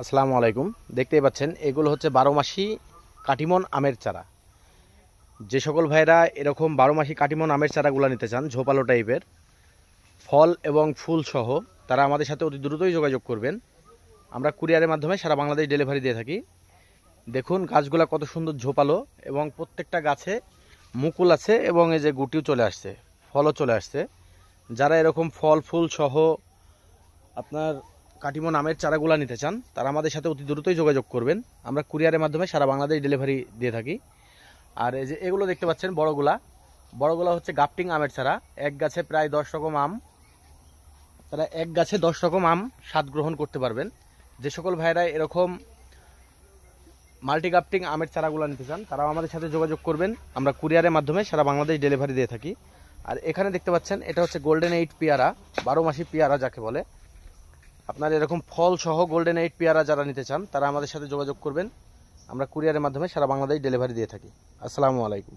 আসসালামু আলাইকুম। দেখতেই পাচ্ছেন এগুলো হচ্ছে 12 মাসি কাটিমন আমের চারা। যে সকল ভাইরা এরকম 12 মাসি কাটিমন আমের চারাগুলো নিতে চান ঝোপালো টাইপের ফল এবং ফুল সহ, তারা আমাদের সাথে অতি দ্রুতই যোগাযোগ করবেন। আমরা কুরিয়ারের মাধ্যমে সারা বাংলাদেশ ডেলিভারি দিয়ে থাকি। দেখুন গাছগুলো কত সুন্দর ঝোপালো এবং প্রত্যেকটা গাছে মুকুল আছে এবং এই যে গুটিও চলে আসছে, ফলও চলে আসছে। যারা এরকম ফল ফুল সহ আপনার কাটিমন আমের চারাগুলো নিতে চান তারা আমাদের সাথে অতি দ্রুতই যোগাযোগ করবেন। আমরা কুরিয়ারের মাধ্যমে সারা বাংলাদেশ ডেলিভারি দিয়ে থাকি। আর এই যে এগুলো দেখতে পাচ্ছেন বড়গুলা হচ্ছে গাপটিং আমের চারা। এক গাছে প্রায় 10 রকম আম, তারা এক গাছে 10 রকম আম স্বাদ গ্রহণ করতে পারবেন। যে সকল ভাইরা এরকম মাল্টি গাপটিং আমের চারাগুলো নিতে চান তারাও আমাদের সাথে যোগাযোগ করবেন। আমরা কুরিয়ারের মাধ্যমে সারা বাংলাদেশ ডেলিভারি দিয়ে থাকি। আর এখানে দেখতে পাচ্ছেন এটা হচ্ছে গোল্ডেন 8 পেয়ারা, 12 মাসি পেয়ারা যাকে বলে। আপনার এরকম ফল সহ গোল্ডেন 8 পেয়ারা যারা নিতে চান তারা আমাদের সাথে যোগাযোগ করবেন। আমরা কুরিয়ারের মাধ্যমে সারা বাংলাদেশ ডেলিভারি দিয়ে থাকি। আসসালামু আলাইকুম।